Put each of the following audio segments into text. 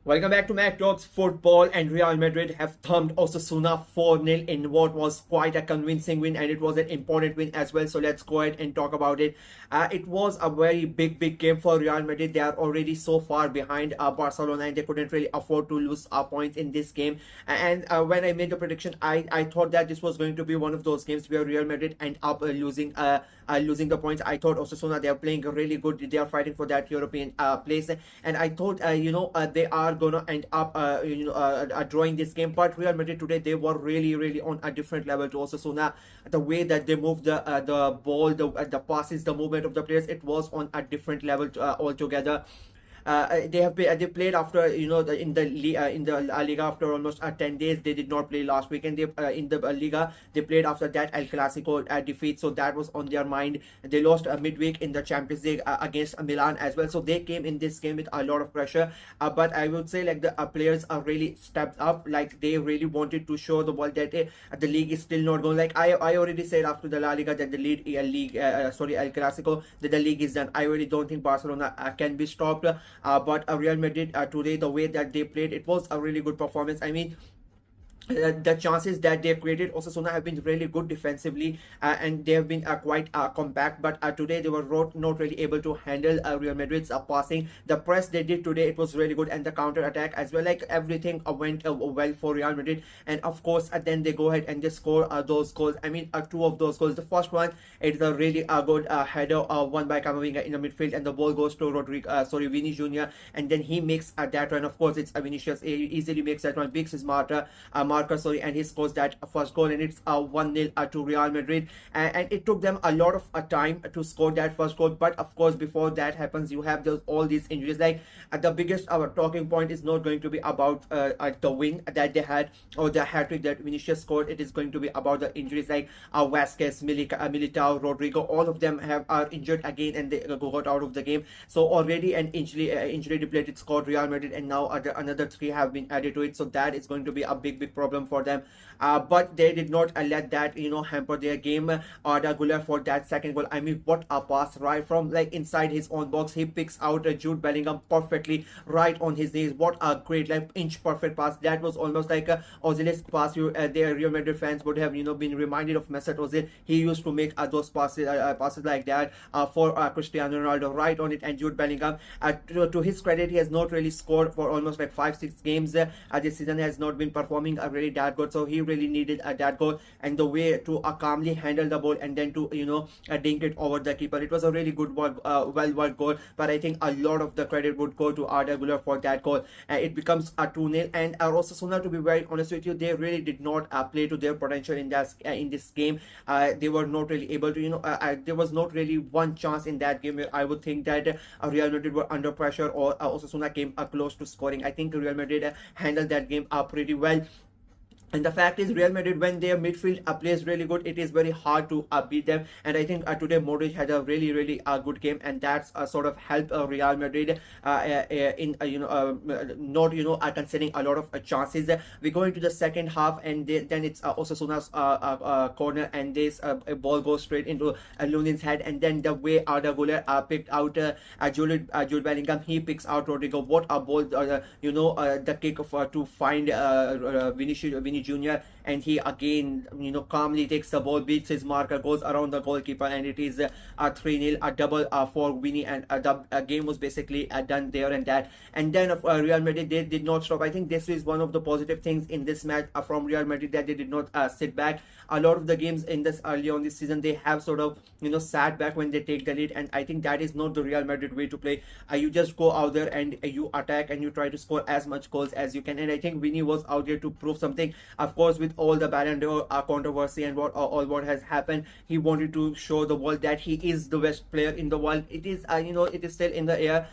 Welcome back to Mac Talks Football, and Real Madrid have thumped Osasuna 4-0 in what was quite a convincing win, and it was an important win as well. So let's go ahead and talk about it. It was a very big game for Real Madrid. They are already so far behind Barcelona, and they couldn't really afford to lose points in this game. And when I made the prediction, I thought that this was going to be one of those games where Real Madrid end up losing the points. I thought Osasuna, they are playing really good. They are fighting for that European place, and I thought they are gonna end up drawing this game. But Real Madrid today, they were really on a different level to Osasuna. The way that they moved the ball, the passes, the movement of the players, it was on a different level altogether. They played after in the La Liga after almost 10 days. They did not play last week, and they in the Liga they played after that El Clasico defeat, so that was on their mind. They lost midweek in the Champions League against Milan as well, so they came in this game with a lot of pressure. But I would say, like, the players are really stepped up. Like, they really wanted to show the world that the league is still not going. Like, I already said after the La Liga that the El Clasico, that the league is done. I really don't think Barcelona can be stopped. But Real Madrid today, the way that they played, it was a really good performance. I mean, the chances that they created, Osasuna have been really good defensively, and they have been quite compact. But today they were not really able to handle Real Madrid's passing. The press they did today, it was really good, and the counter attack as well. Like, everything went well for Real Madrid, and of course then they go ahead and they score those goals. I mean, two of those goals. The first one, it's a really good header won by Camavinga in the midfield, and the ball goes to Vini Jr., and then he makes that run. Of course, it's Vinicius. He easily makes that one, beats his marker, and he scores that first goal, and it's 1-0 to Real Madrid. And it took them a lot of time to score that first goal. But of course, before that happens, you have all these injuries. Like, the biggest talking point is not going to be about the win that they had, or the hat-trick that Vinicius scored. It is going to be about the injuries, like Vasquez, Militao, Rodrigo. All of them are injured again, and they got out of the game. So already an injury depleted squad Real Madrid, and now another three have been added to it. So that is going to be a big problem for them. But they did not let that hamper their game. Arda Güler for that second goal. I mean, what a pass right from, like, inside his own box. He picks out Jude Bellingham perfectly right on his knees. What a great, like, inch perfect pass. That was almost like a Ozil's pass. Their Real Madrid fans would have been reminded of Mesut Ozil. He used to make those passes like that for Cristiano Ronaldo, right on it. And Jude Bellingham, to his credit, he has not really scored for almost like 5-6 games this season. Has not been performing really that good, so he really needed that goal, and the way to calmly handle the ball and then to dink it over the keeper. It was a really good work, well worked goal. But I think a lot of the credit would go to Arda Güler for that goal. It becomes a 2-0, and Osasuna, to be very honest with you, they really did not play to their potential in this game. They were not really able to there was not really one chance in that game where I would think that Real Madrid were under pressure, or Osasuna came close to scoring. I think Real Madrid handled that game pretty well. And the fact is, Real Madrid, when their midfield plays really good, it is very hard to beat them. And I think today Modric had a really good game, and that's sort of helped Real Madrid in not conceding a lot of chances. We go into the second half, and then it's Osasuna's corner, and this a ball goes straight into Lunin's head. And then the way Arda Güler picked out Jude Bellingham, he picks out Rodrigo. What a ball! The kick to find Vini Jr., and he again calmly takes the ball, beats his marker, goes around the goalkeeper, and it is a 3-0, a double for Vini, and the game was basically done there and that. And then Real Madrid, they did not stop. I think this is one of the positive things in this match from Real Madrid, that they did not sit back. A lot of the games in this early on this season, they have sort of sat back when they take the lead, and I think that is not the Real Madrid way to play. You just go out there and you attack, and you try to score as much goals as you can. And I think Vini was out there to prove something. Of course, with all the Ballon d'Or controversy and what has happened, he wanted to show the world that he is the best player in the world. It is it is still in the air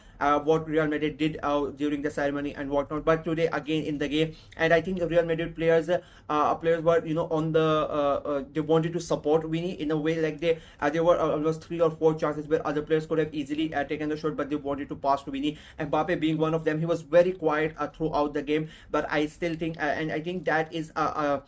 what Real Madrid did during the ceremony and whatnot. But today again in the game, and I think the Real Madrid players were on the they wanted to support Vini in a way. Like, there were almost 3 or 4 chances where other players could have easily taken the shot, but they wanted to pass to Vini. Mbappe being one of them, he was very quiet throughout the game. But I still think and I think that is a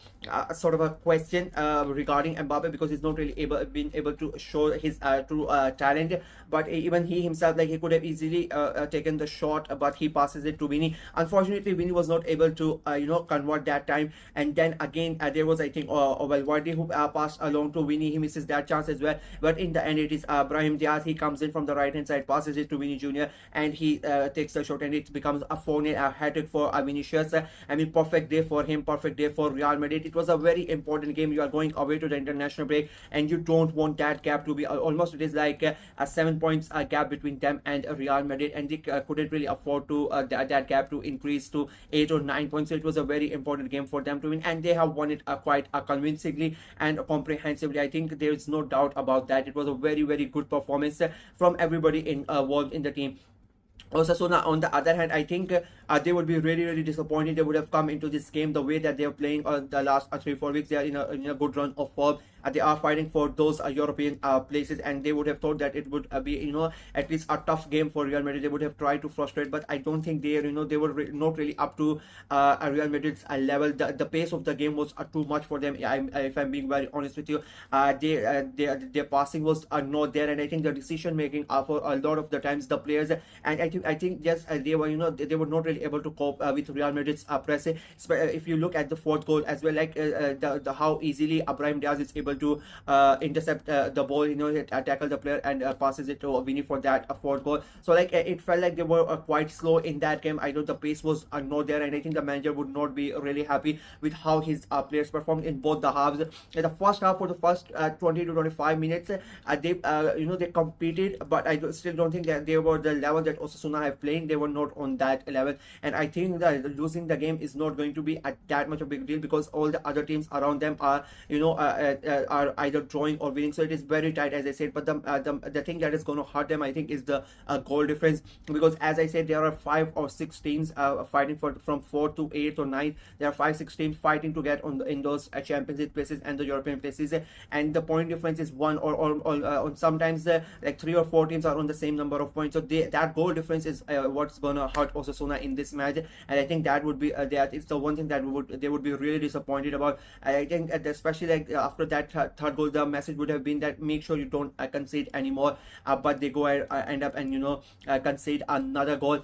sort of a question regarding Mbappe, because he's not really been able to show his true talent. But even he himself, like, he could have easily taken the shot, but he passes it to Vinny. Unfortunately, Vinny was not able to convert that time. And then again, there was, I think, Valverde who passed along to Vinny. He misses that chance as well. But in the end, it is Brahim Diaz. He comes in from the right hand side, passes it to Vinny Jr., and he takes the shot, and it becomes a 4-0 hat-trick for Vinicius. I mean, perfect day for him, perfect day for Real Madrid. It was a very important game. You are going away to the international break, and you don't want that gap to be almost, it is like a 7 points gap between them and Real Madrid, and they couldn't really afford to that gap to increase to 8 or 9 points. So it was a very important game for them to win, and they have won it quite convincingly and comprehensively. I think there is no doubt about that. It was a very, very good performance from everybody involved in the team. Osasuna, on the other hand, I think they would be really, really disappointed. They would have come into this game the way that they are playing the last 3-4 weeks. They are in a good run of form. They are fighting for those European places, and they would have thought that it would be at least a tough game for Real Madrid. They would have tried to frustrate, but I don't think they they were not really up to Real Madrid's level. The pace of the game was too much for them. If I'm being very honest with you, their passing was not there, and I think the decision making for a lot of the times the players, and I think yes, they were they were not really able to cope with Real Madrid's press. If you look at the fourth goal as well, like the how easily Brahim Diaz is able to intercept the ball, tackle the player and passes it to Vinny for that fourth goal. So like it felt like they were quite slow in that game. I know the pace was not there, and I think the manager would not be really happy with how his players performed in both the halves. In the first half, for the first 20 to 25 minutes, they competed, but I still don't think that they were the level that Osasuna have playing. They were not on that level, and I think that losing the game is not going to be that much of a big deal, because all the other teams around them are are either drawing or winning. So it is very tight, as I said. But the thing that is going to hurt them, I think, is the goal difference, because as I said, there are 5 or 6 teams fighting from 4th to 8th or 9th. There are 5-6 teams fighting to get in those Champions League places and the European places, and the point difference is 1 or sometimes like 3 or 4 teams are on the same number of points. So that goal difference is what's gonna hurt Osasuna in this match, and I think that would be that is the one thing that they would be really disappointed about. I think especially like after that third goal, the message would have been that make sure you don't concede anymore, but they go and end up and concede another goal.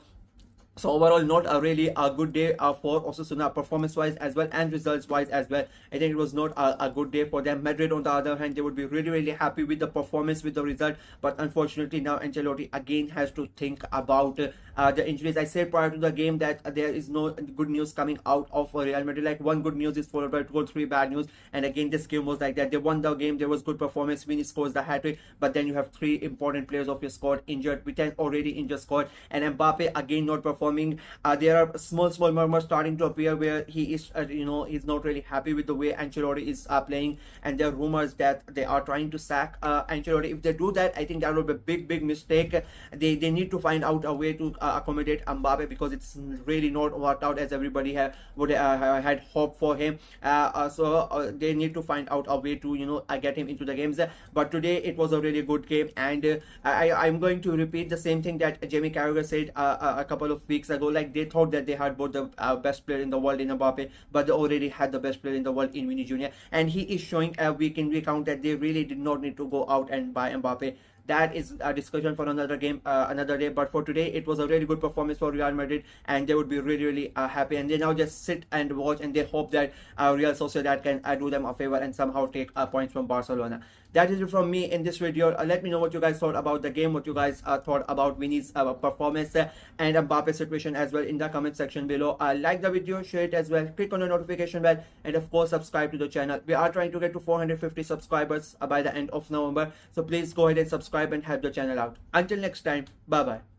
So overall, not a really good day for Osasuna, performance-wise as well and results-wise as well. I think it was not a good day for them. Madrid, on the other hand, they would be really, really happy with the performance, with the result. But unfortunately, now Ancelotti again has to think about the injuries. I said prior to the game that there is no good news coming out of Real Madrid. Like, one good news is followed by 2 or 3 bad news. And again, this game was like that. They won the game. There was good performance. Vinny scores the hat-trick. But then you have 3 important players of your squad injured, with an already injured squad. And Mbappe again not performing. There are small murmurs starting to appear where he is he's not really happy with the way Ancelotti is playing, and there are rumors that they are trying to sack Ancelotti. If they do that, I think that would be a big mistake. They need to find out a way to accommodate Mbappe, because it's really not worked out as everybody would had hope for him. So they need to find out a way to get him into the games. But today it was a really good game, and I'm going to repeat the same thing that Jamie Carragher said a couple of weeks ago. Like, they thought that they had both the best player in the world in Mbappe, but they already had the best player in the world in Vinny Jr. And he is showing week in week out that they really did not need to go out and buy Mbappe. That is a discussion for another game, another day. But for today, it was a really good performance for Real Madrid, and they would be really, really happy. And they now just sit and watch, and they hope that Real Sociedad can do them a favor and somehow take points from Barcelona. That is it from me in this video. Let me know what you guys thought about the game, what you guys thought about Vinny's performance and Mbappe's situation as well in the comment section below. Like the video, share it as well, click on the notification bell, and of course subscribe to the channel. We are trying to get to 450 subscribers by the end of November, so please go ahead and subscribe and help the channel out. Until next time, bye bye.